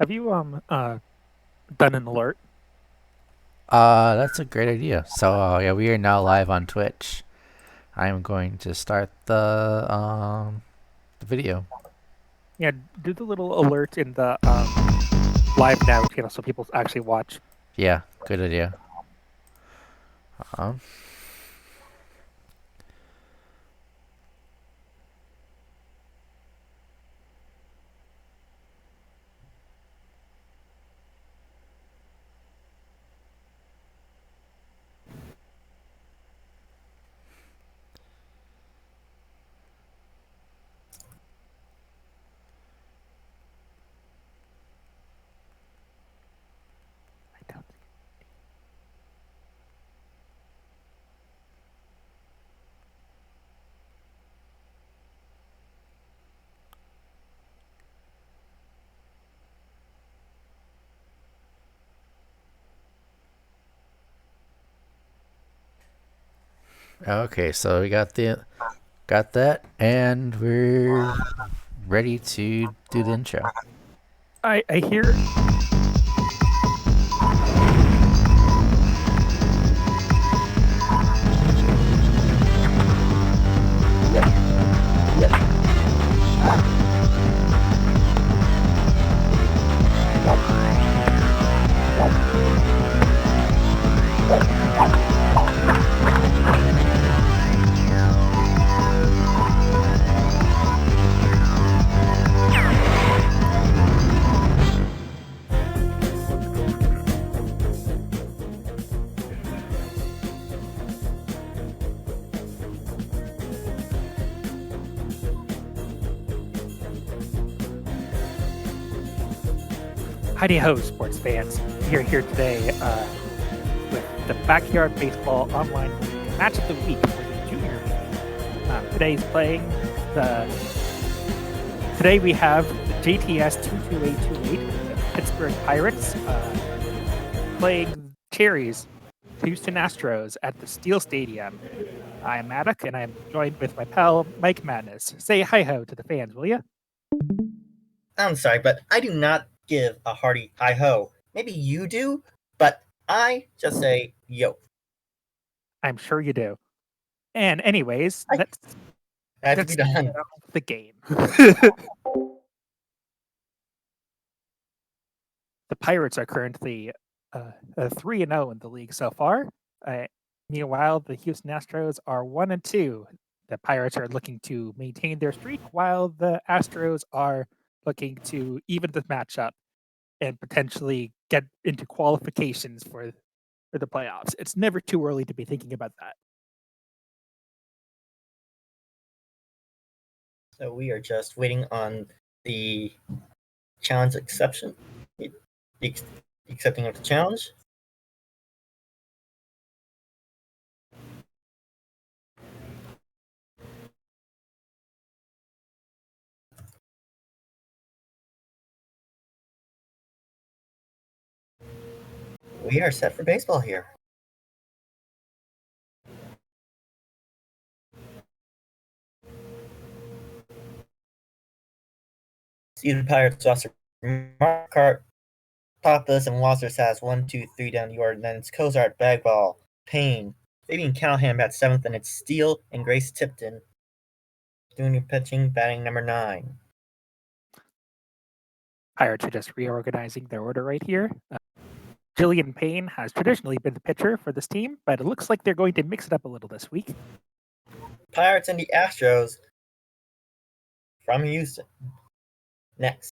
Have you done an alert? That's a great idea. So, yeah, we are now live on Twitch. I'm going to start the video. Yeah, do the little alert in the live now channel so people actually watch. Yeah, good idea. Um, I don't. okay, so we got that, and we're ready to do the intro. I hear. Heidi ho, sports fans. We are here today with the Backyard Baseball Online League Match of the Week for the Junior League. Today's playing the. Today we have the JTS22828, the Pittsburgh Pirates, playing Cherries, Houston Astros at the Steel Stadium. I'm Maddock, and I'm joined with my pal Mike Madness. Say hi ho to the fans, will you? I'm sorry, but I do not give a hearty hi ho. Maybe you do, but I just say yo. I'm sure you do. And anyways, I have to be let's get done. on with the game. The Pirates are currently 3-0 in the league so far. Uh, Meanwhile, the Houston Astros are 1-2. The Pirates are looking to maintain their streak, while the Astros are looking to even the matchup and potentially get into qualifications for the playoffs. It's never too early to be thinking about that. So we are just waiting on the challenge exception. The accepting of the challenge. We are set for baseball here. See the Pirates roster. Mark Pappas and Wasser has 1, 2, 3 down the order. Then it's Cozart, Bagwell, Payne, Fabian Callahan at 7th, and it's Steele and Grace Tipton doing your pitching, batting number 9. Pirates are just reorganizing their order right here. Jillian Payne has traditionally been the pitcher for this team, but it looks like they're going to mix it up a little this week. Pirates and the Astros from Houston. Next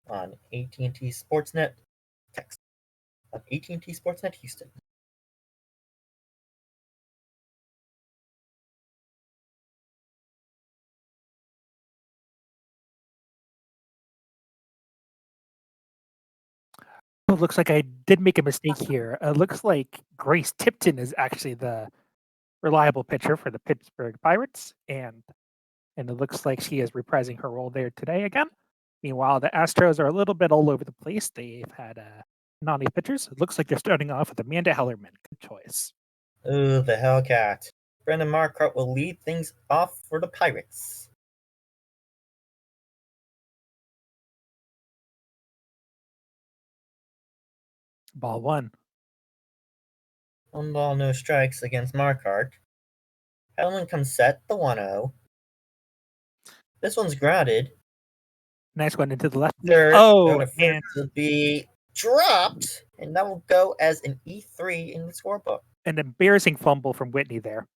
on AT&T Sportsnet, Texas. On AT&T Sportsnet, Houston. Oh, looks like I did make a mistake here. It looks like Grace Tipton is actually the reliable pitcher for the Pittsburgh Pirates, and it looks like she is reprising her role there today again. Meanwhile, the Astros are a little bit all over the place. They've had non pitchers. It looks like they're starting off with Amanda Hellerman. Good choice. Ooh, the Hellcat. Brendan Marquardt will lead things off for the Pirates. Ball one. 1 ball, no strikes against Markart. Hellman comes set, the 1-0. This one's grounded. Nice one into the left. Third, Oh, to first and will be dropped, and that will go as an E3 in the scorebook. an embarrassing fumble from Whitney there.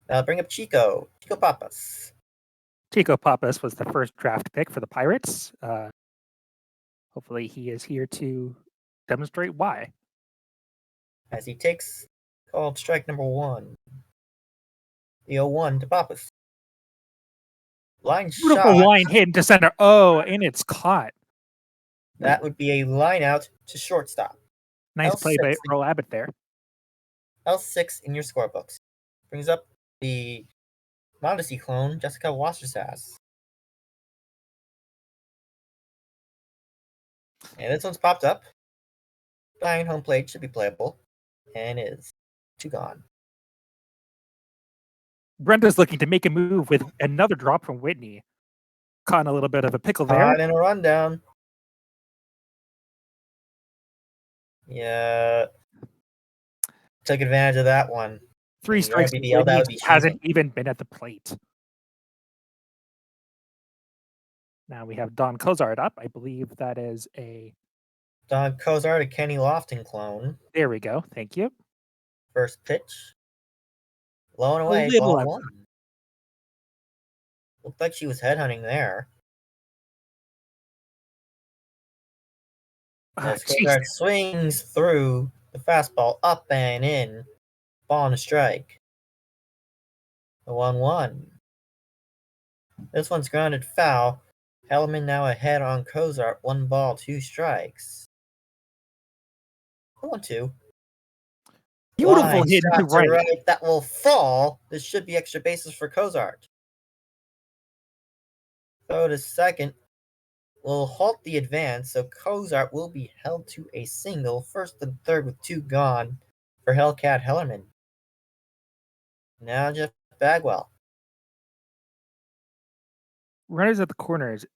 Now bring up Chico Papas. Chico Papas was the first draft pick for the Pirates. Hopefully he is here to demonstrate why. As he takes called strike number 1. The 0-1 to Papas. Line Beautiful shot. line hit into center. Oh, and it's caught. That would be a line out to shortstop. Nice play by L6. Earl Abbott there. L6 in your scorebooks. Brings up the Modesty clone, Jessica Wassersas. And this one's popped up. Behind home plate should be playable. And is 2 gone. Brenda's looking to make a move with another drop from Whitney. Caught in a little bit of a pickle there. Caught in a rundown. Yeah. Took advantage of that one. 3 Maybe strikes. BBOL, that would be Hasn't even been at the plate. Now we have Don Cozart up. I believe that is a... Don Cozart, a Kenny Lofton clone. There we go. Thank you. First pitch. Low and away, little ball outside. 1. Looked like she was headhunting there. As Cozart swings through the fastball up and in. Ball and a strike. The 1-1. This one's grounded foul. Hellman now ahead on Cozart. 1 ball, 2 strikes. 1-2. Beautiful Line hit shot to right. That will fall. This should be extra bases for Cozart. Throw to second will halt the advance, so Cozart will be held to a single, first and third with 2 gone for Hellcat Hellerman. Now Jeff Bagwell. Runners at the corners.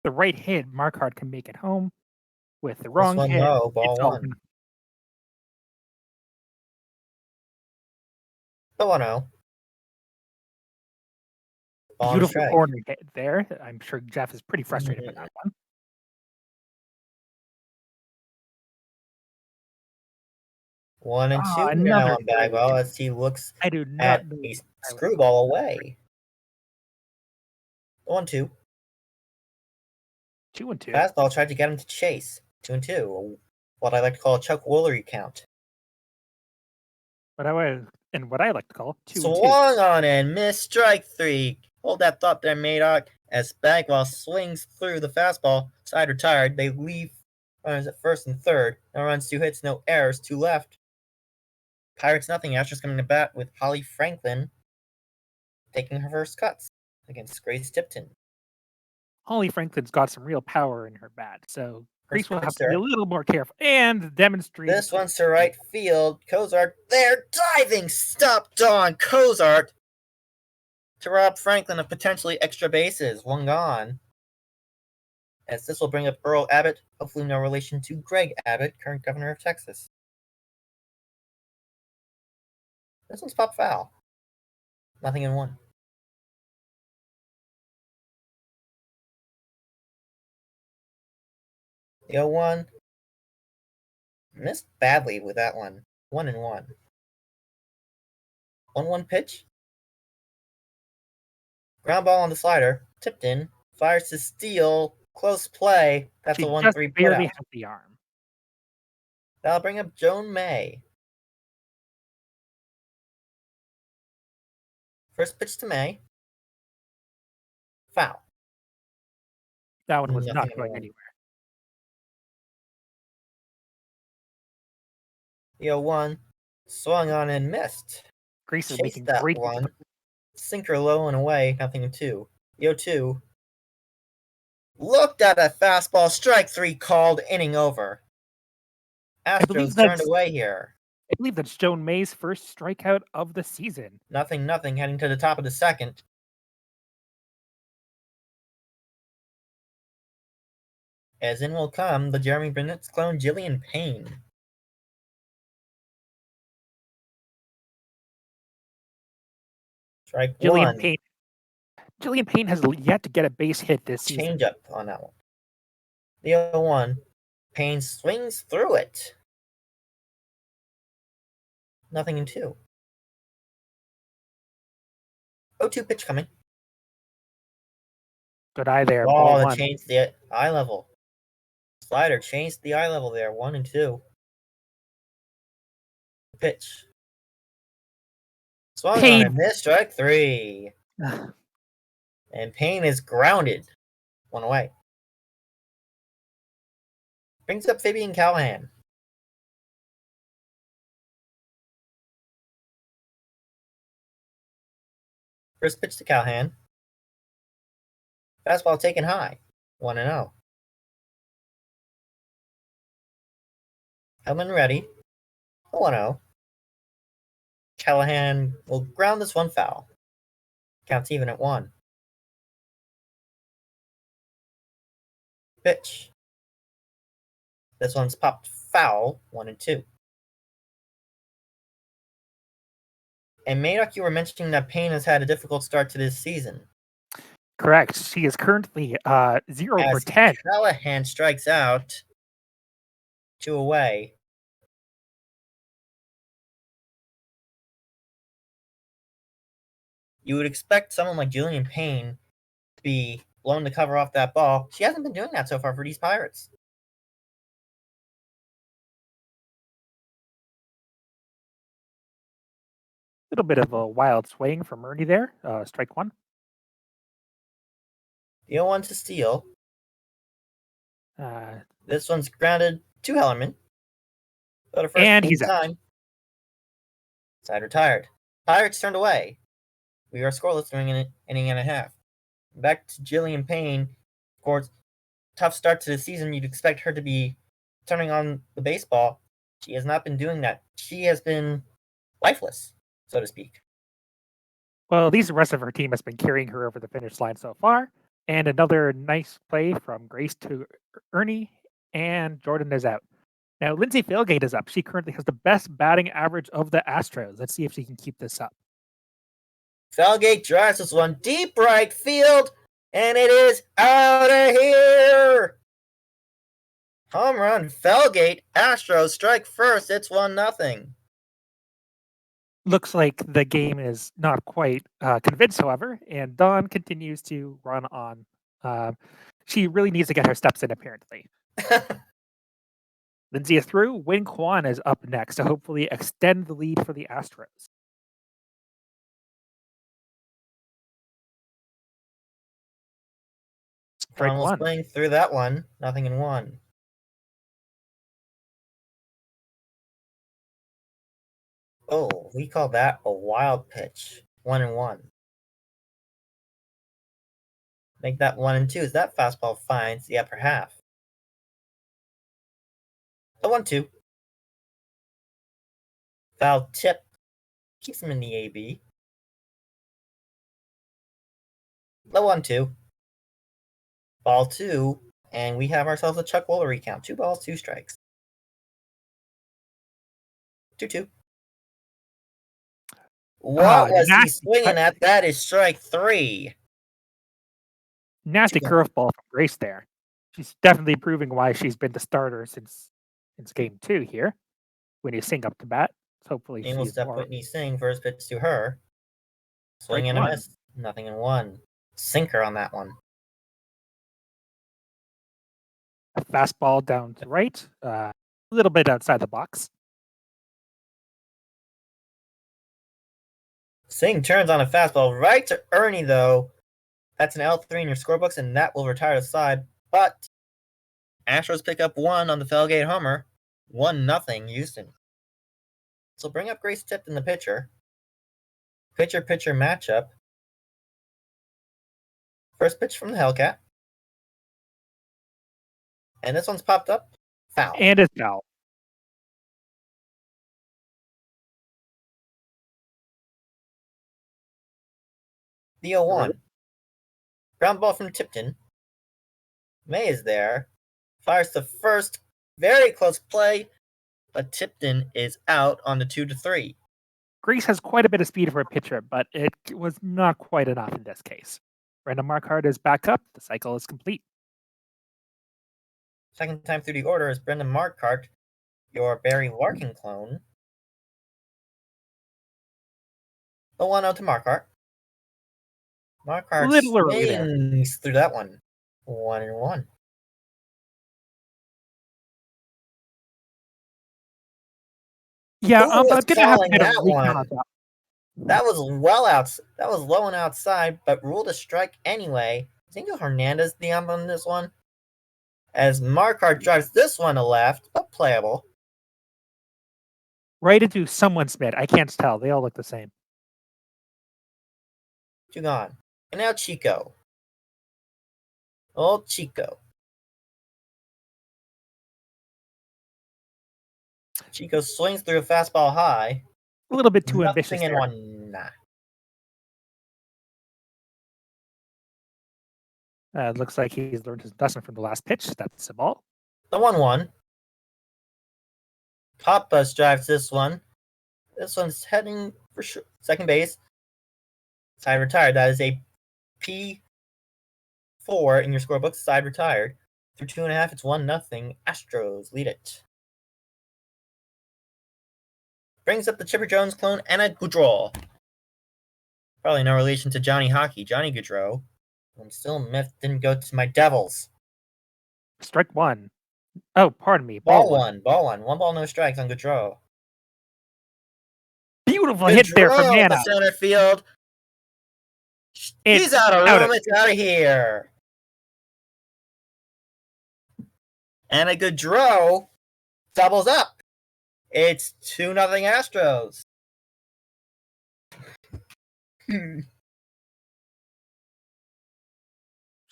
The right hit, Markart can make it home. With the wrong This one, hit, no, ball it's 1. open. The 1-0. Ball and Beautiful strike. corner hit there. I'm sure Jeff is pretty frustrated with that one. 1-2 another now on Bagwell as he looks I do not at know. a screwball away. 1-2. 2-2. Fastball tried to get him to chase. 2-2. What I like to call a Chuck Woolery count. What I like to call 2-2. Swung on and missed strike 3. Hold that thought there, Madoc. As Bagwell swings through the fastball, side retired. They leave runners at first and third. No runs, 2 hits, no errors, 2 left. Pirates nothing. Astros coming to bat with Holly Franklin taking her first cuts against Grace Tipton. Holly Franklin's got some real power in her bat, so Grace will have to pitcher. be a little more careful and demonstrate. This one's to right field. Cozart there, diving, stopped on Cozart to rob Franklin of potentially extra bases. 1 gone. As this will bring up Earl Abbott, hopefully no relation to Greg Abbott, current governor of Texas. This one's pop foul. Nothing in 1. The 0-1. Missed badly with that one. 1-1. 1-1 pitch. Ground ball on the slider. Tipped in. Fires to steal. Close play. That's She a 1-3 just putout. barely has the arm. That'll bring up Joan May. First pitch to May. Foul. That one was Nothing not in going 1. anywhere. The 0-1. Swung on and missed. Grace is Chased making that great. one. Sinker low and away. Nothing in 2. The 0-2. Looked at a fastball. Strike 3 called. Inning over. Astros turned away here. I believe that's Joan May's first strikeout of the season. Nothing, heading to the top of the second. As in will come the Jeremy Bennett's clone, Jillian Payne. Strike Jillian one. Payne. Jillian Payne has yet to get a base hit this season. Change up on that one. The 0-1. Payne swings through it. Nothing in 2. 0-2 pitch coming. Good eye there. Ball Ball that one. changed the eye level. Slider changed the eye level there. 1 and 2. Pitch. Swung on Payne. and missed. Strike 3. And Payne is grounded. 1 away. Brings up Fabian Callahan. First pitch to Callahan. Fastball taken high. 1-0. Hellman ready. 1-0. Callahan will ground this one foul. Counts even at 1. Pitch. This one's popped foul. 1 and 2. And Madoc, you were mentioning that Payne has had a difficult start to this season. Correct. She is currently 0 for As 10. Callahan strikes out. 2 away. You would expect someone like Jillian Payne to be blown to cover off that ball. She hasn't been doing that so far for these Pirates. Little bit of a wild swing from Ernie there. Strike one. The 0-1 to Steele. Uh, This one's grounded to Hellerman. But a first And he's out. time. Side retired. Pirates turned away. We are scoreless during an inning and a half. Back to Jillian Payne. Of course, tough start to the season. You'd expect her to be turning on the baseball. She has not been doing that. She has been lifeless, so to speak. well, at least the rest of her team has been carrying her over the finish line so far. And another nice play from Grace to Ernie, and Jordan is out. Now, Lindsay Failgate is up. She currently has the best batting average of the Astros. Let's see if she can keep this up. Felgate drives this one deep right field, and it is out of here. Home run, Felgate. Astros strike first. It's 1-0. Looks like the game is not quite convinced, however, and Dawn continues to run on. She really needs to get her steps in, apparently. Lindsay is through. Win Kwan is up next to hopefully extend the lead for the Astros. Strike Almost one. playing through that one. 0-1. Oh, we call that a wild pitch. 1-1. Make that 1-2 as that fastball finds the upper half. The 1-2. Foul tip keeps him in the AB. The 1-2. Ball 2, and we have ourselves a Chuck Woolery count. 2 balls, 2 strikes. 2-2. What was he swinging at? That is strike 3. Nasty curveball from Grace there. She's definitely proving why she's been the starter since game 2 here. Winnie Singh up to bat. Hopefully And we'll she's step more. Whitney Singh. First pitch to her. Swing Strike and a one. miss. 0-1. Sinker on that one. A fastball down to right. A little bit outside the box. Singh turns on a fastball right to Ernie, though. That's an L3 in your scorebooks, and that will retire the side. But Astros pick up 1 on the Felgate homer. 1-0 Houston. So bring up Grace Tipton, the pitcher. Pitcher-pitcher matchup. First pitch from the Hellcat. And this one's popped up. Foul. And it's foul. The 0-1. Ground ball from Tipton. May is there. Fires the first. Very close play, but Tipton is out on the 2-3. Grace has quite a bit of speed for a pitcher, but it was not quite enough in this case. Brandon Markart is back up. The cycle is complete. Second time through the order is Brendan Markart, your Barry Larkin clone. The 1-0 to Markart. Markart Little early there. swings through that one. 1-1. Yeah, Who I'm was gonna have to calling get a that recount on one? that. That was well out. That was low and outside, but ruled a strike anyway. I think Hernandez the ump on this one. As Markart drives this one to left, but playable. Right into someone's mid. I can't tell. They all look the same. 2 gone. And now Chico. Old Chico. Chico swings through a fastball high. A little bit too ambitious Nothing in there. one. Looks like he's learned his lesson from the last pitch. That's the ball. The 1-1. Papas drives this one. This one's heading for sure. Second base. Side retired. That is a P4 in your scorebook. Side retired. Through 2.5, it's 1-0. Astros lead it. Brings up the Chipper Jones clone, Anna Goodrow. Probably no relation to Johnny Hockey. Johnny Goodrow. I'm still myth didn't go to my Devils. Strike one. Oh, pardon me. Ball one. 1 ball, no strikes on Goodrow. Beautiful hit there from Goodrow Nana. to center field. It's He's out of out room. of- It's out of here. And a Goodrow doubles up. It's 2-0 Astros.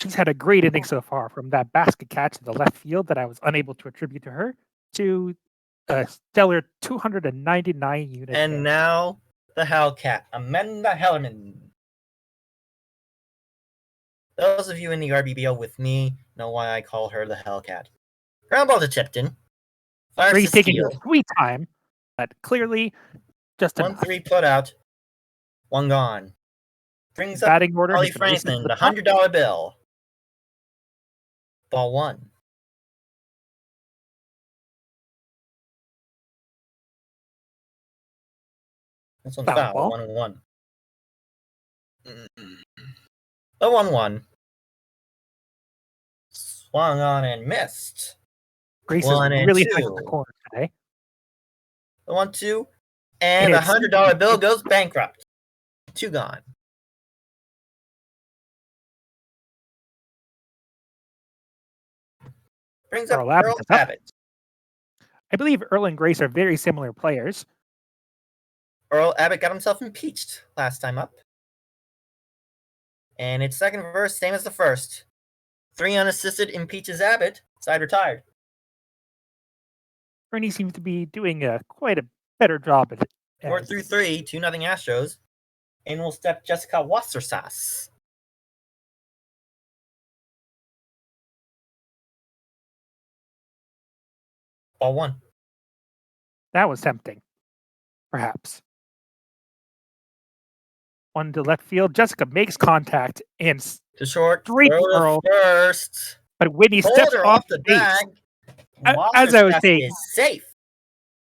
She's had a great inning so far, from that basket catch in the left field that I was unable to attribute to her to a stellar 299 unit. And hit. now the Hellcat, Amanda Hellerman. Those of you in the RBBO with me know why I call her the Hellcat. Ground ball to Tipton. Fires Grace to taking steal. her sweet time, but clearly just enough. 1-3 put out. 1 gone. Brings up Batting order. Ollie he's gonna race Franklin, to the top. $100 bill. Ball 1. This one's Foul foul. ball. 1-1. The 1-1. Swung on and missed. Grace is 1 and really 2. high on the corner today. The 1-2. And And the it's- $100 bill goes bankrupt. 2 gone. Brings up Earl Abbott Earl is up. Abbott. I believe Earl and Grace are very similar players. Earl Abbott got himself impeached last time up. And it's second verse, same as the first. 3 unassisted impeaches Abbott. Side retired. Ernie seems to be doing quite a better job at it. 4-3, 2-0 Astros. And will step Jessica Wassersas. Ball 1. That was tempting, perhaps. One to left field. Jessica makes contact and To short. straight Throw to Earl, first. but Whitney steps Holder off off the base. bag. As I was Wassersas saying- is safe.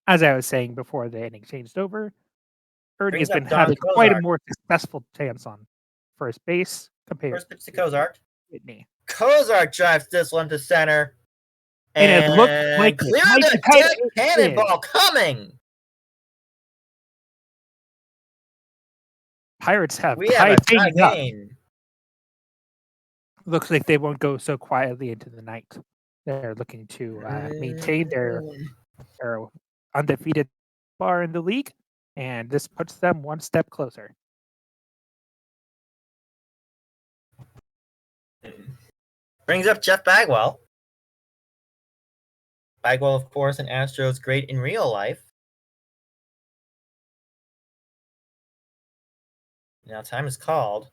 As I was saying before the inning changed over, Ernie has Brings up been Don having quite a Cozart. more successful chance on first base compared First pitch to Cozart. to Whitney. Cozart drives this one to center. And it looked like it clear might the be tight. deck cannonball coming. Pirates have We have a tied tie things up. game. Looks like they won't go so quietly into the night. They're looking to maintain their undefeated bar in the league, and this puts them one step closer. Brings up Jeff Bagwell. Bagwell, of course, an Astros great in real life. Now time is called.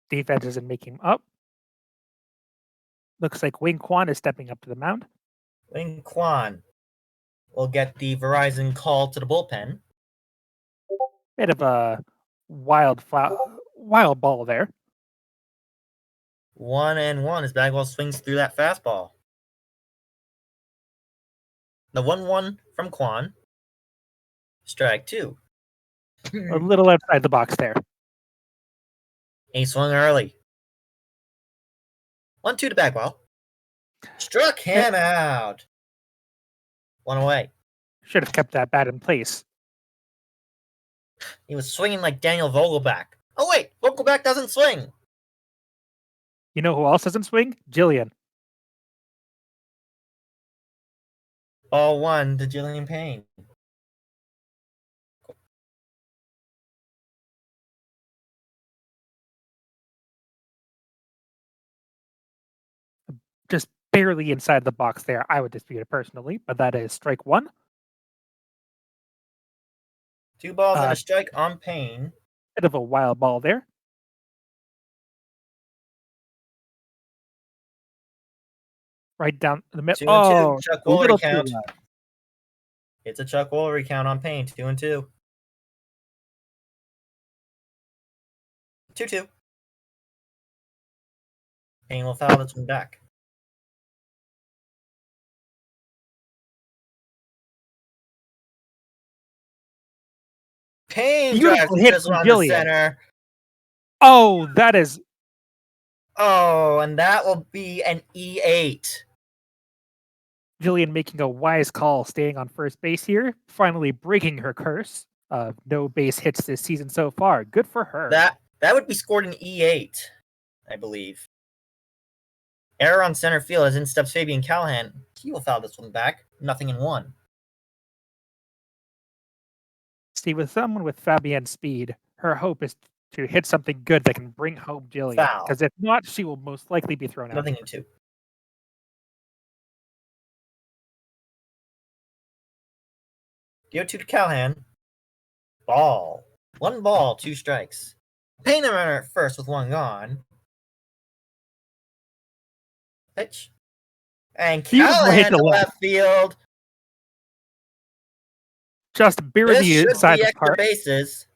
Defense isn't making him up. Looks like Wing Quan is stepping up to the mound. Wing Quan will get the Verizon call to the bullpen. Bit of a wild ball there. 1-1 as Bagwell swings through that fastball. The 1-1 from Quan. Strike 2. A little outside the box there. He swung early. 1-2 to Bagwell. Struck him out. 1 away. Should have kept that bat in place. He was swinging like Daniel Vogelback. Oh wait, Vogelback doesn't swing. You know who else doesn't swing? Jillian. Ball 1 to Jillian Payne. Just barely inside the box there. I would dispute it personally, but that is strike 1. 2 balls and a strike on Payne. Bit of a wild ball there. Right down the middle. 2-2. Oh, Chuck a little Woolery too count. low. It's a Chuck Woolery count on Payne. 2-2. 2-2. Payne will foul this one back. Payne drives Beautiful hit this from one to Jillian. center. Oh, that is Oh, and that will be an E8. Jillian making a wise call, staying on first base here, finally breaking her curse of no base hits this season so far. Good for her. That would be scored in E8, I believe. Error on center field as in steps Fabian Callahan. He will foul this one back. 0-1. See, with someone with Fabienne's speed, her hope is to hit something good that can bring home Jillian. Foul. Because if not, she will most likely be thrown out. 0-2. The 0-2 to Callahan. Ball. 1 ball, 2 strikes. Payne the runner at first with 1 gone. Pitch. And Callahan to left field. Just barely This should inside be the extra park. bases.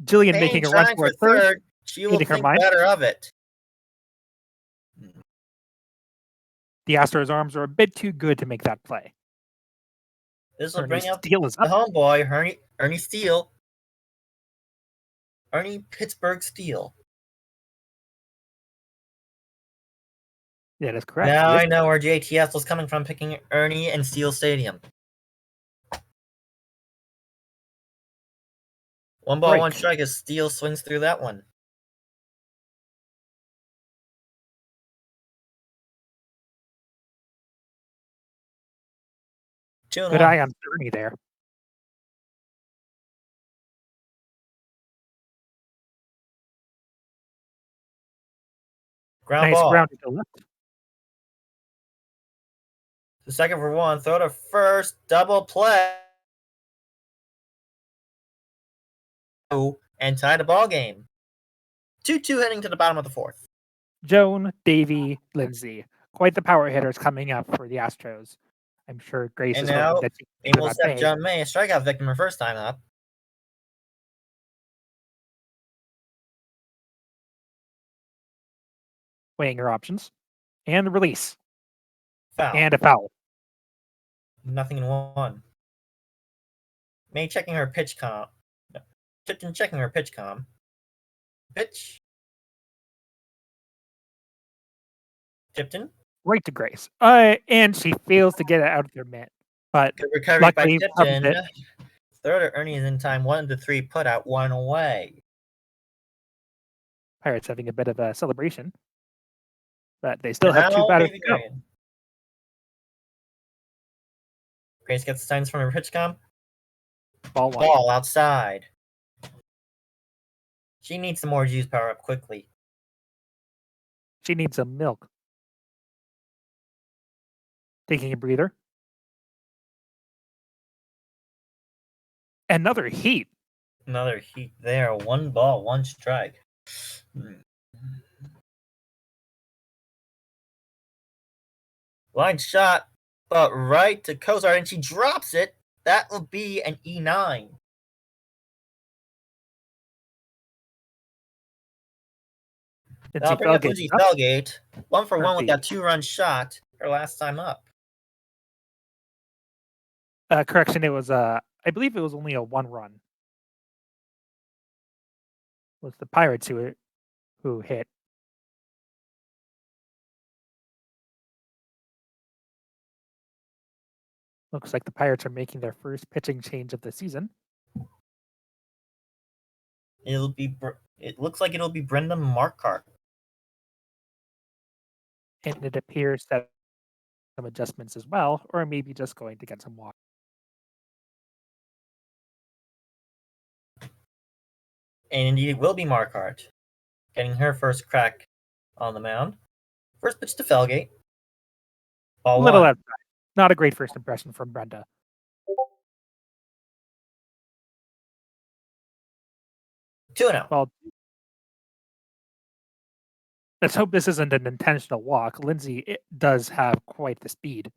Jillian Payne making a run trying for a third. She will Changing her think mind. better of it. The Astros' arms are a bit too good to make that play. This will Ernie bring up Steele is the up. homeboy, Ernie Steele. Ernie Pittsburgh Steele. That is correct. Now I know where JTS was coming from picking Ernie and Steele Stadium. 1 ball, 1 strike as Steele swings through that one. Good eye on Ernie there. Ground Nice ball. ground to the left. The second for 1. Throw to first. Double play. And tie the ball game. 2-2 heading to the bottom of the 4th. Joan, Davey, Lindsay. Quite the power hitters coming up for the Astros. I'm sure Grace And is now, hoping that she and we'll set John May, a strikeout victim, her first time up. Weighing her options. And the release. Foul. And a foul. 0-1. May checking her pitch comp. No. Tipton checking her pitch comp. Pitch. Tipton. Right to Grace. And she fails to get it out of their mitt. But good recovery luckily, by Tipton. Throw to Ernie is in time. 1-3. Put out 1 away. Pirates having a bit of a celebration. But they still have 2 batters to go. Grace gets the signs from her pitch comp. Ball 1. Ball outside. She needs some more juice power up quickly. She needs some milk. Taking a breather. Another heat. Another heat there. 1 ball, 1 strike. Line shot, but right to Kozart, and she drops it. That will be an E9. That'll bring up Lindsay Felgate. 1 for 1 with that 2-run shot. Her last time up. Correction, it was I believe it was only a 1-run. It was the Pirates who hit. Looks like the Pirates are making their first pitching change of the season. It looks like it'll be Brenda Markart. And it appears that some adjustments as well, or maybe just going to get some water. And indeed, it will be Markart getting her first crack on the mound. First pitch to Felgate. Ball Little 1. outside. Not a great first impression from Brenda. Two and out. Well, let's hope this isn't an intentional walk. Lindsay does have quite the speed.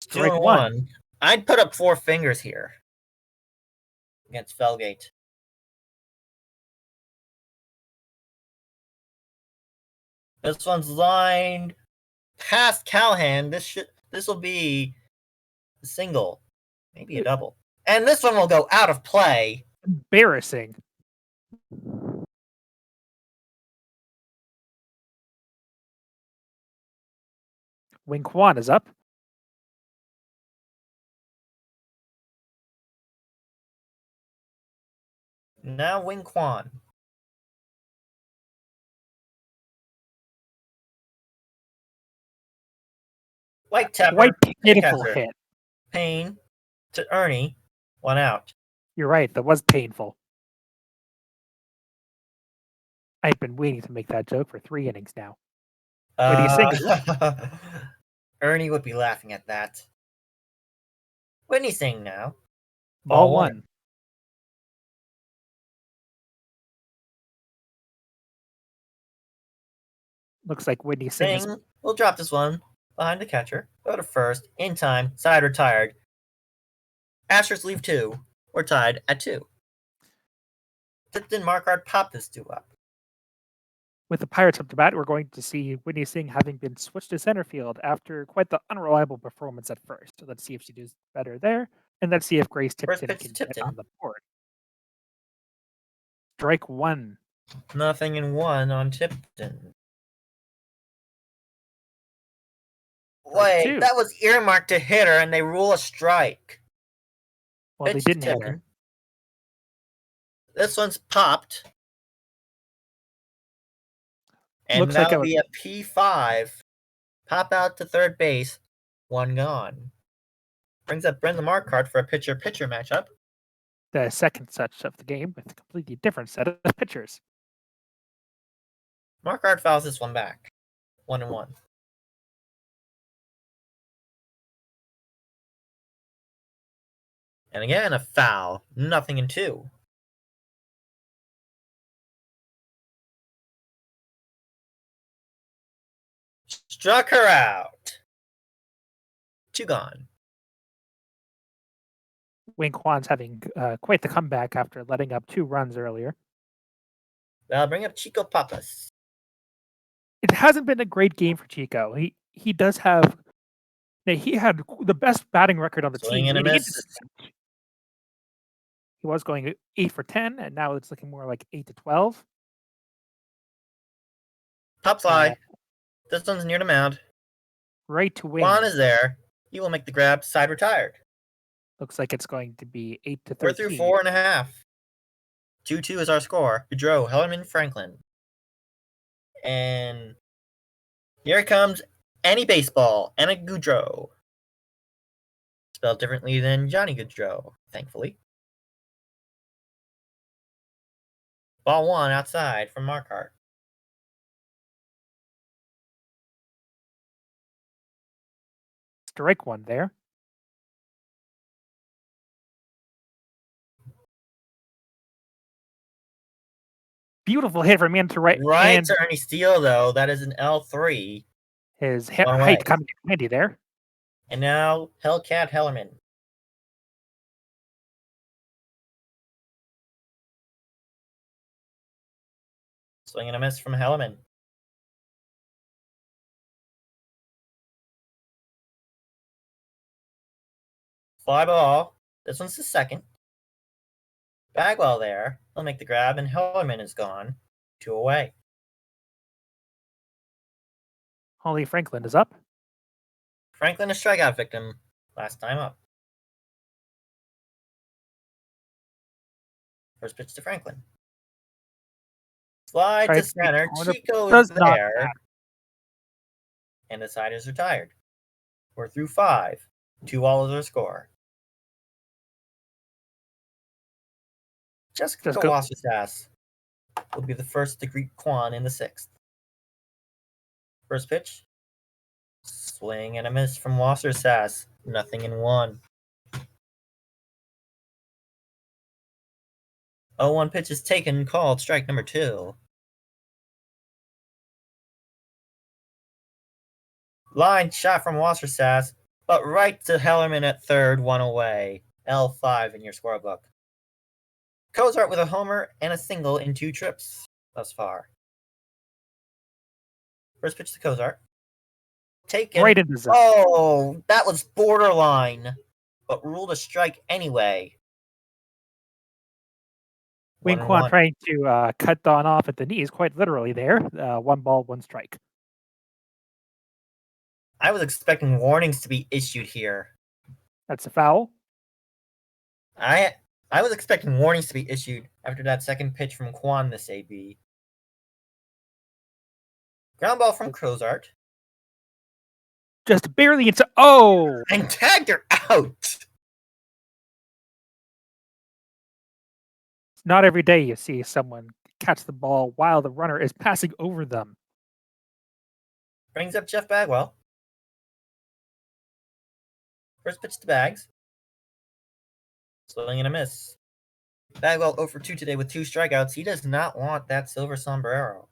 Strike 1. I'd put up 4 fingers here against Felgate. This one's lined past Callahan. This will be a single, maybe a double. And this one will go out of play. Embarrassing. Wing Kwan is up. Now Wing Kwan. White Tapper. Quite pitiful hit. Payne to Ernie. 1 out. You're right. That was painful. I've been waiting to make that joke for 3 innings now. What do you think? Ernie would be laughing at that. Whitney Singh now. Ball 1. Looks like Whitney Singh will drop this one behind the catcher. Go to first. In time. Side retired. Astros leave 2. We're tied at 2. Tipton Markart pop this 2 up. With the Pirates up to bat, we're going to see Whitney Singh having been switched to center field after quite the unreliable performance at first. So let's see if she does better there, and let's see if Grace Tipton can get on the board. Strike 1. 0-1 on Tipton. Wait, 2. That was earmarked to hit her, and they rule a strike. Well, they didn't hit her. This one's popped. And looks that'll like be a P5. Pop out to third base. 1 gone. Brings up Brenda Markart for a pitcher-pitcher matchup. The second such of the game with a completely different set of pitchers. Markart fouls this one back. 1-1. And again, a foul. 0-2. Struck her out. 2 gone. Wing Kwan's having quite the comeback after letting up 2 runs earlier. That'll bring up Chico Papas. It hasn't been a great game for Chico. He does have. He had the best batting record on the team. And a miss. He was going 8 for 10, and now it's looking more like 8 to 12. Top fly. This one's near the mound. Right to win. Juan is there. He will make the grab. Side retired. Looks like it's going to be 8 to 13. We're through 4.5. 2-2 is our score. Goudreau, Hellerman, Franklin. And here comes Annie Baseball, Anna Goudreau. Spelled differently than Johnny Goudreau, thankfully. Ball 1 outside from Markart. Strike 1 there. Beautiful hit from to right. Right to Ernie Steele, though. That is an L3. His height coming in handy there. And now Hellcat Hellerman. Swing and a miss from Hellerman. Fly ball. This one's the second. Bagwell there. He'll make the grab, and Hellerman is gone. 2 away. Holly Franklin is up. Franklin, a strikeout victim. Last time up. First pitch to Franklin. Slide Tried to to center. corner, Chico does is not there. matter. And the side is retired. We're through 5. 2-all is our score. Jessica Wassersass will be the first to greet Quan in the 6th. First pitch. Swing and a miss from Wassersass. 0-1. 0-1 pitch is taken, called strike number 2. Line shot from Wassersass, but right to Hellerman at third, 1 away. L5 in your scorebook. Cozart with a homer and a single in 2 trips thus far. First pitch to Cozart. Taken. Right into zone. Oh, that was borderline, but ruled a strike anyway. Wing Quan trying to cut Don off at the knees, quite literally there. 1 ball, 1 strike. I was expecting warnings to be issued here. That's a foul. I was expecting warnings to be issued after that second pitch from Quan this AB. Ground ball from Cozart. Just barely into. Oh! And tagged her out! It's not every day you see someone catch the ball while the runner is passing over them. Brings up Jeff Bagwell. First pitch to Bags. Swing and a miss. Bagwell 0 for 2 today with 2 strikeouts. He does not want that silver sombrero.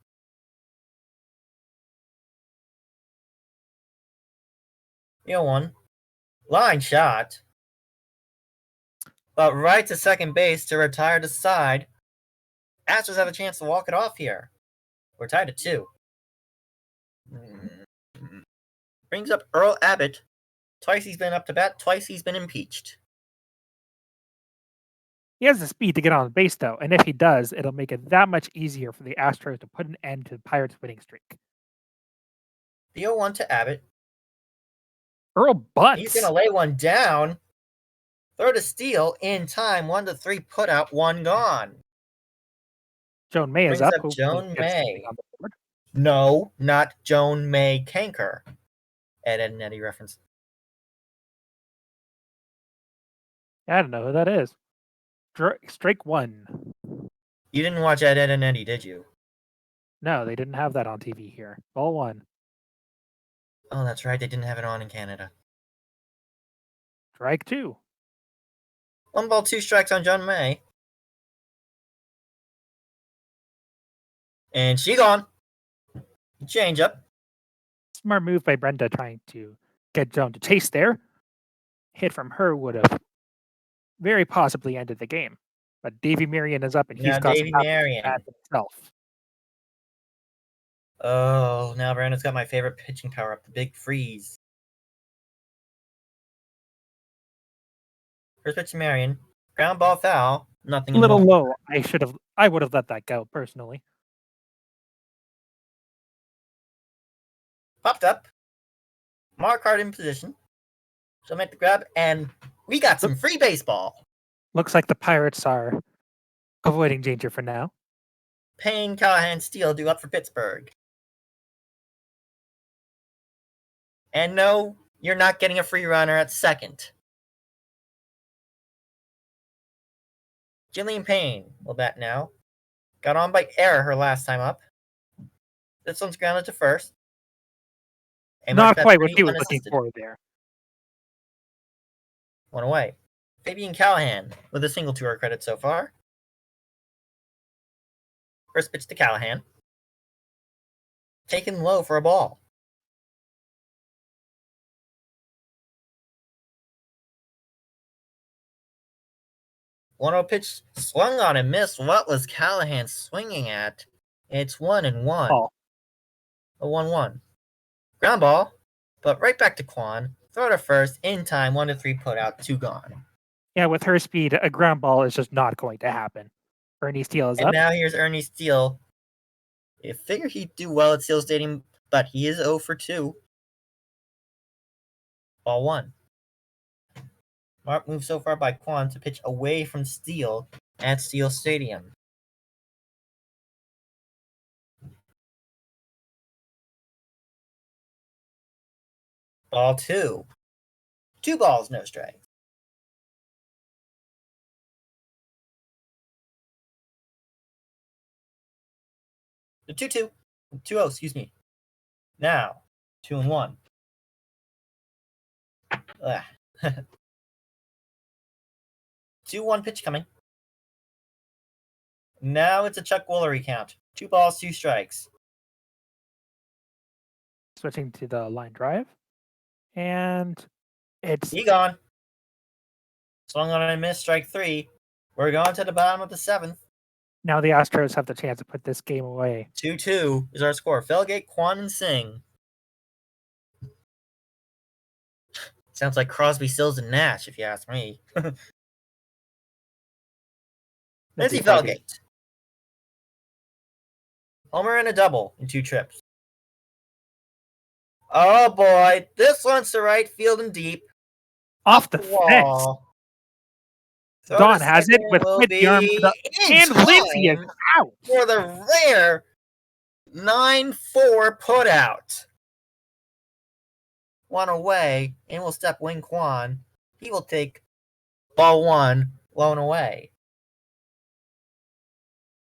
One. Line shot. But right to second base to retire to side. Astros have a chance to walk it off here. We're tied at 2. Brings up Earl Abbott. Twice he's been up to bat, twice he's been impeached. He has the speed to get on base, though, and if he does, it'll make it that much easier for the Astros to put an end to the Pirates' winning streak. The 0-1 to Abbott. Earl bunts. He's going to lay one down. Throw to steal in time. 1-3 put out, 1 gone. Joan May is Brings up. up Joan May. On the board. No, not Joan May Kanker. Ed and Eddie reference. I don't know who that is. Strike 1. You didn't watch Ed and Eddie, did you? No, they didn't have that on TV here. Ball 1. Oh, that's right. They didn't have it on in Canada. Strike 2. 1 ball, 2 strikes on Joan May. And she gone. Change up. Smart move by Brenda trying to get Joan to chase there. Hit from her would have very possibly ended the game. But Davey Marion is up and he's got Davey some Marion himself. Oh, now Brandon's got my favorite pitching power up, the big freeze. First pitch to Marion. Ground ball foul. Nothing. A little low. I would have let that go personally. Popped up. Marquardt in position. She'll make the grab, and we got some free baseball. Looks like the Pirates are avoiding danger for now. Payne, Callahan, Steele due up for Pittsburgh. And no, you're not getting a free runner at second. Jillian Payne will bat now. Got on by error her last time up. This one's grounded to first. And not quite what he was looking for there. 1 away. Fabian Callahan with a single to her credit so far. First pitch to Callahan. Taken low for a ball. 1-0 pitch swung on and missed. What was Callahan swinging at? It's 1-1. Ball. A 1-1. Ground ball, but right back to Quan. Throw to first, in time, 1-3 put out, 2 gone. Yeah, with her speed, a ground ball is just not going to happen. Ernie Steele is And up. now here's Ernie Steele. You figure he'd do well at Steele Stadium, but he is 0 for 2. Ball 1. Mark moved so far by Quan to pitch away from Steele at Steele Stadium. Ball 2. 2 balls, no strikes. The 2-2. 2-0, excuse me. Now, 2-1. 2-1 pitch coming. Now it's a Chuck Woolery count. 2 balls, 2 strikes. Switching to the line drive. And it's He gone. Swung on and missed, strike 3. We're going to the bottom of the 7th. now the Astros have the chance to put this game away. 2-2 is our score. Felgate, Quan, and Singh. Sounds like Crosby, Stills, and Nash, if you ask me. Lindsey Felgate. Homer and a double in 2 trips. Oh boy, this one's to right field and deep. Off the fence. Wall. Don has it with the arm to the and Lindsey is out for the rare 9-4 put out. 1 away, and will step Wing Quan. He will take ball 1, blown away.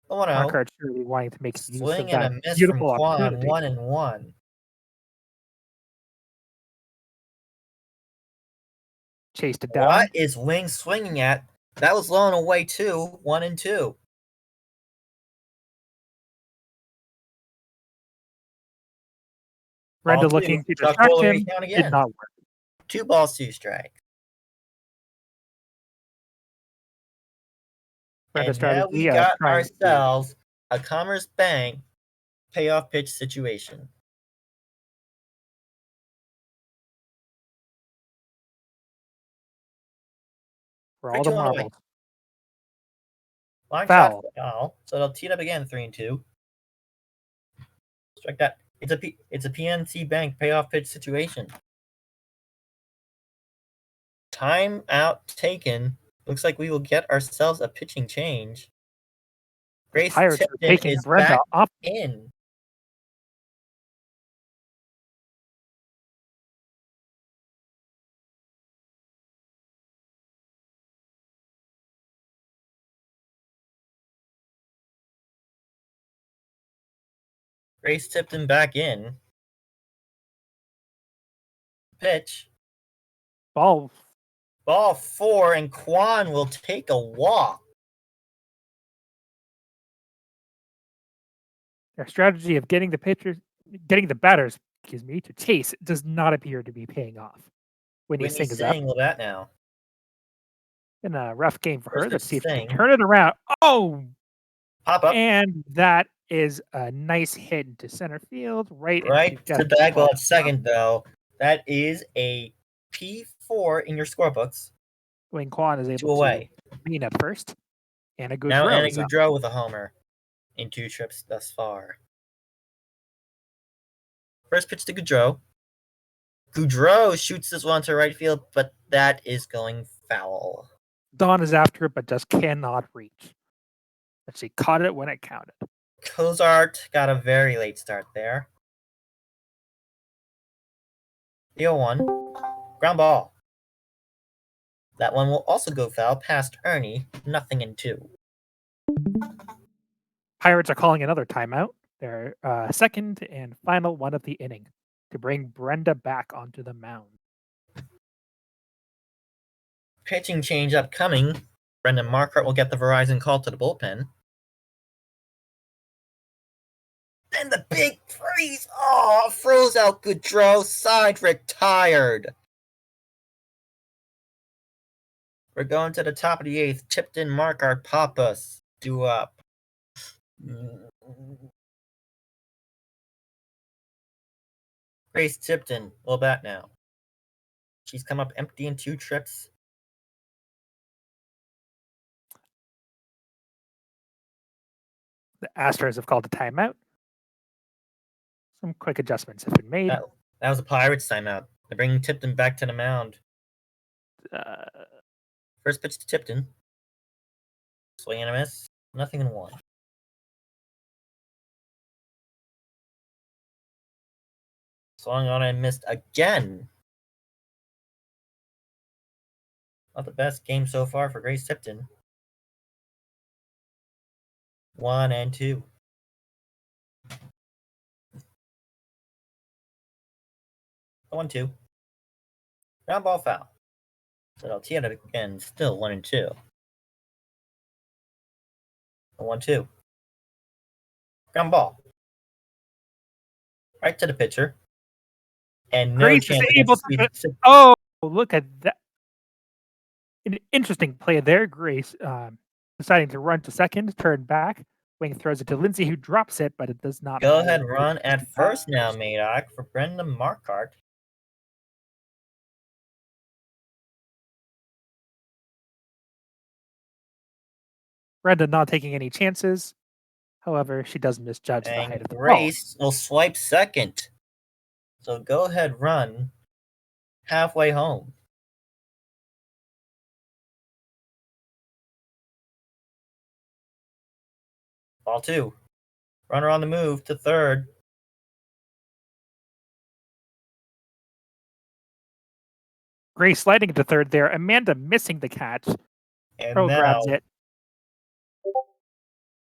1-0. Markart surely wanting to make use Swing of and that a miss beautiful from Quan, opportunity. 1-1. Chased it down. What is Wing swinging at? That was blown away too. 1-2. Brenda looking to distract him. Did not work. 2 balls, 2 strikes. And now we got ourselves a Commerce Bank payoff pitch situation. For all the marbles. Line Foul. shot foul. So they'll tee it up again, 3-2. Strike that. It's a PNC Bank payoff pitch situation. Time out taken. Looks like we will get ourselves a pitching change. Grace Pirates are Tipton taking is Brenda back up. in. Grace Tipton back in. Pitch. Ball 4, and Quan will take a walk. Their strategy of getting the batters, to chase does not appear to be paying off. Whitney Singh is up. Will bat now. In a rough game for her. First Let's see if she Singh. can turn it around. Oh! Pop up. And that is a nice hit into center field. Right to Bagwell at second, though. That is a P4 in your scorebooks. Wayne Quan is able to lean at first. Anna Goudreau now Anna Goudreau with a homer in 2 trips thus far. First pitch to Goudreau. Goudreau shoots this one to right field, but that is going foul. Dawn is after it, but just cannot reach. But she caught it when it counted. Cozart got a very late start there. 0-1. Ground ball. That one will also go foul past Ernie. 0-2. Pirates are calling another timeout. Their second and final one of the inning to bring Brenda back onto the mound. Pitching change upcoming. Brendan Marquardt will get the Verizon call to the bullpen. Then the big freeze. Oh, froze out Goudreau. Side retired. We're going to the top of the 8th. Tipton, Markart, Pappas due up. Grace Tipton will bat now. She's come up empty in 2 trips. The Astros have called a timeout. Some quick adjustments have been made. That was a Pirates timeout. They're bringing Tipton back to the mound. First pitch to Tipton. Swing and a miss. Nothing in 1. Swung on and missed again. Not the best game so far for Grace Tipton. 1 and 2. 1-2. Ground ball foul. So they'll tee it again, still 1 and 2. 1-2. Ground ball. Right to the pitcher. And no Grace chance is able to. against Oh, look at that. An interesting play there. Grace deciding to run to second, turn back. Wing throws it to Lindsay, who drops it, but it does not. Go ahead, run at first now, Madoc, for Brendan Markart. Brenda not taking any chances. However, she does misjudge the height of the Grace will swipe second. So go ahead, run halfway home. Ball 2. Runner on the move to third. Grace sliding into third there. Amanda missing the catch. And Pro now grabs it.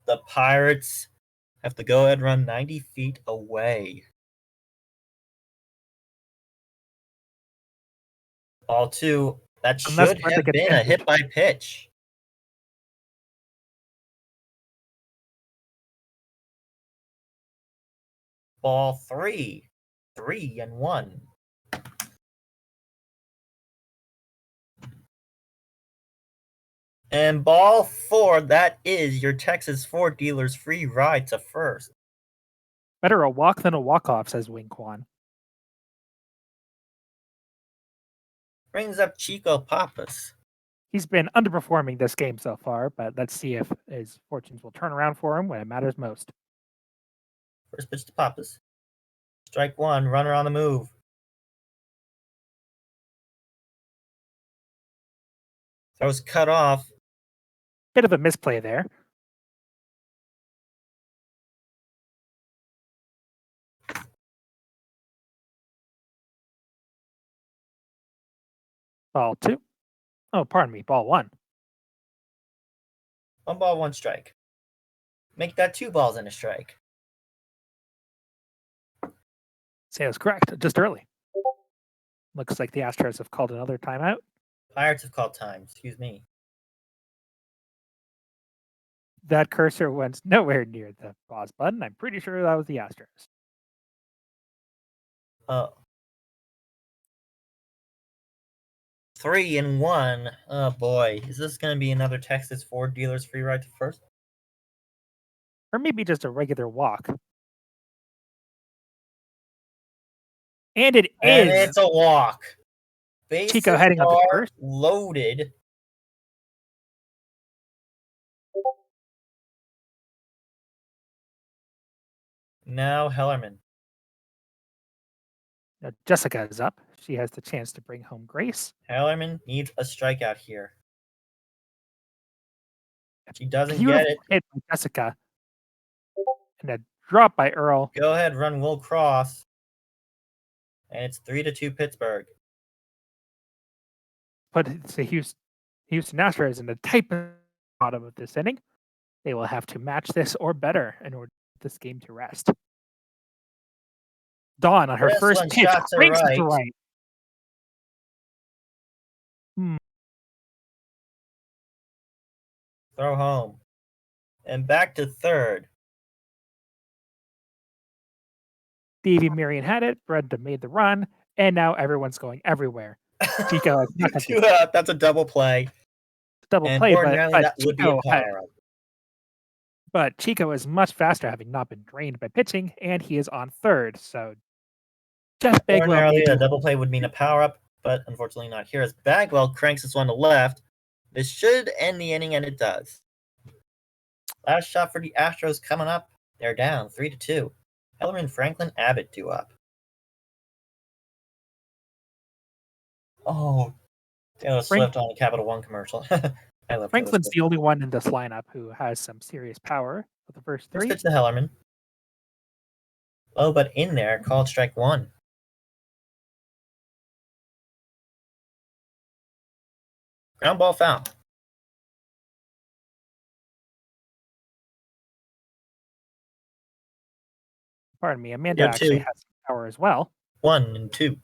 The Pirates have to go ahead and run 90 feet away. Ball 2. That should have been a hit by pitch. Ball 3. 3 and 1. And ball 4, that is your Texas Ford dealer's free ride to first. Better a walk than a walk-off, says Wing Kwan. Brings up Chico Pappas. He's been underperforming this game so far, but let's see if his fortunes will turn around for him when it matters most. First pitch to Pappas. Strike 1, runner on the move. Throws cut off. Bit of a misplay there. Ball 2. Oh, pardon me. Ball 1. 1 ball, 1 strike. Make that 2 balls and a strike. Sounds correct. Just early. Looks like the Astros have called another timeout. Pirates have called time. Excuse me. That cursor went nowhere near the pause button. I'm pretty sure that was the Astros. Oh. 3 and 1. Oh boy. Is this going to be another Texas Ford dealer's free ride to first? Or maybe just a regular walk. And it is. And it's a walk. Bases Chico heading up at first. Loaded. Now Hellerman. Now Jessica is up. She has the chance to bring home Grace. Hellerman needs a strikeout here. She doesn't get it. Hit by Jessica. And a drop by Earl. Go ahead, run Will Cross. And it's 3-2 Pittsburgh. But it's the Houston Astros in the type of bottom of this inning. They will have to match this or better in order for this game to rest. Dawn on her first pitch cranks it to right. Throw home. And back to third. Davey Marion had it. Brenda made the run. And now everyone's going everywhere. Chico is not That's a double play. double And play, ordinarily that would be a Chico power up. but Chico is much faster, having not been drained by pitching, and he is on third. So Jeff Bagwell Ordinarily, maybe a double play would mean a power up, but unfortunately not here. As Bagwell cranks this one to left, this should end the inning, and it does. Last shot for the Astros coming up. They're down 3-2. Hellerman, Franklin, Abbott due up. Oh, Taylor Swift on the Capital One commercial. I love Franklin's the only one in this lineup who has some serious power for the first three. First pitch to Hellerman. Low but in there, called strike one. Ground ball foul. Pardon me, Amanda actually has some power as well. 1-2.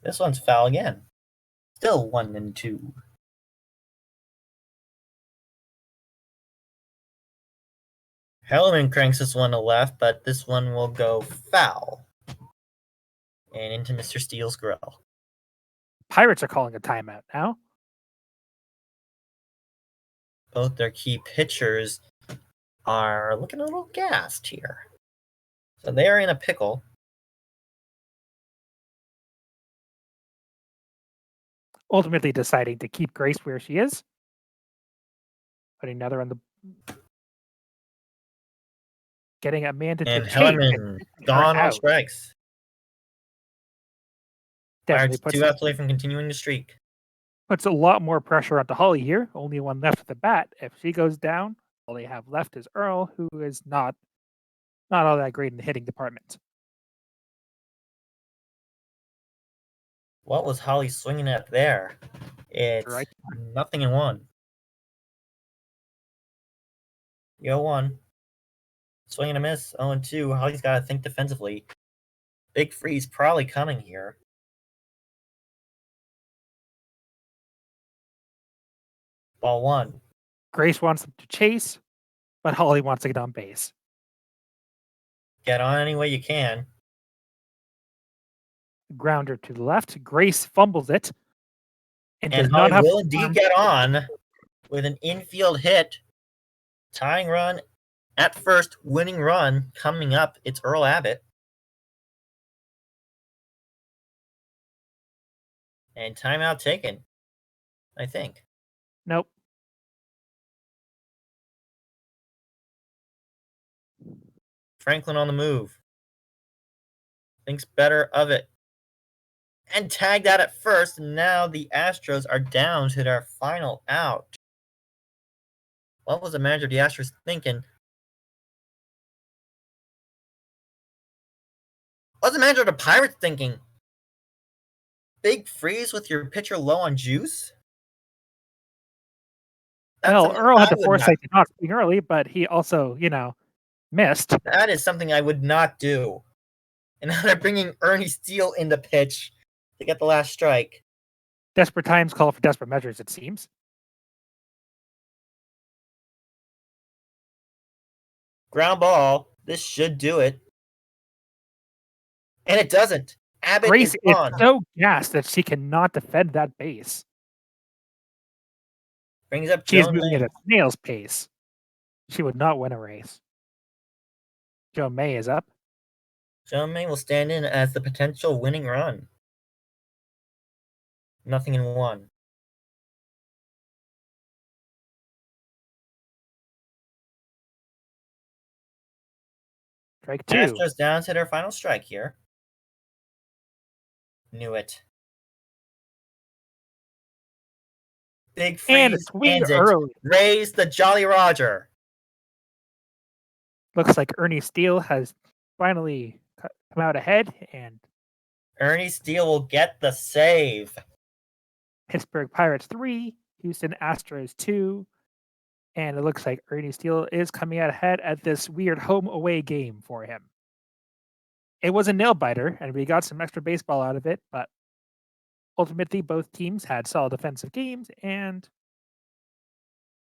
This one's foul again. Still 1-2. Hellerman cranks this one to left, but this one will go foul. And into Mr. Steele's grill. Pirates are calling a timeout now. Both their key pitchers are looking a little gassed here. So they are in a pickle. Ultimately deciding to keep Grace where she is. Putting another on the... Getting Amanda and to Hellerman gone on strikes. Definitely Pirates 2 outs away from continuing the streak. Puts a lot more pressure onto Holly here. Only one left at the bat. If she goes down, all they have left is Earl, who is not all that great in the hitting department. What was Holly swinging at there? It's Right. nothing in one. 0-1. Swing and a miss. 0-2. Holly's got to think defensively. Big freeze probably coming here. Ball one. Grace wants them to chase, but Holly wants to get on base. Get on any way you can. Grounder to the left. Grace fumbles it. And does Holly not have will indeed get on with an infield hit. Tying run at first, winning run coming up. It's Earl Abbott. And timeout taken, I think. Nope. Franklin on the move. Thinks better of it. And tagged out at first. And now the Astros are down to their final out. What was the manager of the Astros thinking? What's the manager of the Pirates thinking? Big freeze with your pitcher low on juice? Well, Earl had the foresight to not swing early, but he also, missed. That is something I would not do. And now they're bringing Ernie Steele in the pitch to get the last strike. Desperate times call for desperate measures, it seems. Ground ball. This should do it. And it doesn't. Abbott Grace is gone. so gassed that she cannot defend that base. Brings up She's Joan moving May. at a snail's pace. She would not win a race. Joan May is up. Joan May will stand in as the potential winning run. Nothing in one. Strike two. Astros down to their final strike here. Knew it. Big freeze And a swing ends it. early. Raise the Jolly Roger. Looks like Ernie Steele has finally come out ahead, and Ernie Steele will get the save. Pittsburgh Pirates 3, Houston Astros 2, and it looks like Ernie Steele is coming out ahead at this weird home-away game for him. It was a nail-biter, and we got some extra baseball out of it, but ultimately both teams had solid defensive games, and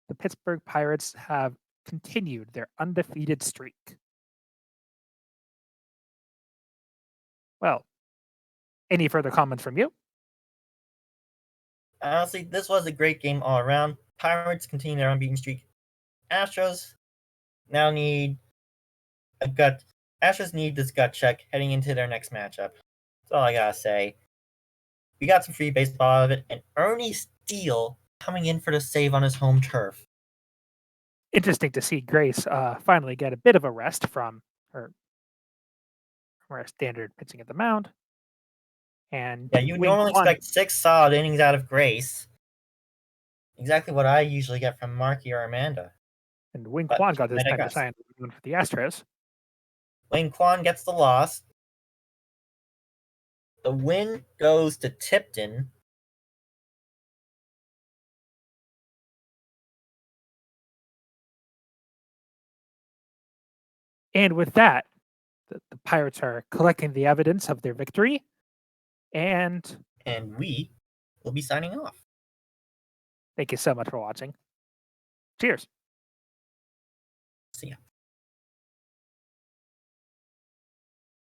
the Pittsburgh Pirates have continued their undefeated streak. Well, Any further comments from you? Honestly, this was a great game all around. Pirates continue their unbeaten streak. Astros now need a gut. Astros need this gut check heading into their next matchup. That's all I gotta say. We got some free baseball out of it, and Ernie Steele coming in for the save on his home turf. Interesting to see Grace finally get a bit of a rest from her standard pitching at the mound. And Yeah, you would Wing normally Kwan, expect 6 solid innings out of Grace. Exactly what I usually get from Marky or Amanda. and Wing But Kwan got this I time to digress. sign for the Astros. Wayne Kwan gets the loss. The win goes to Tipton. And with that, the Pirates are collecting the evidence of their victory. And We will be signing off. thank you so much for watching. Cheers.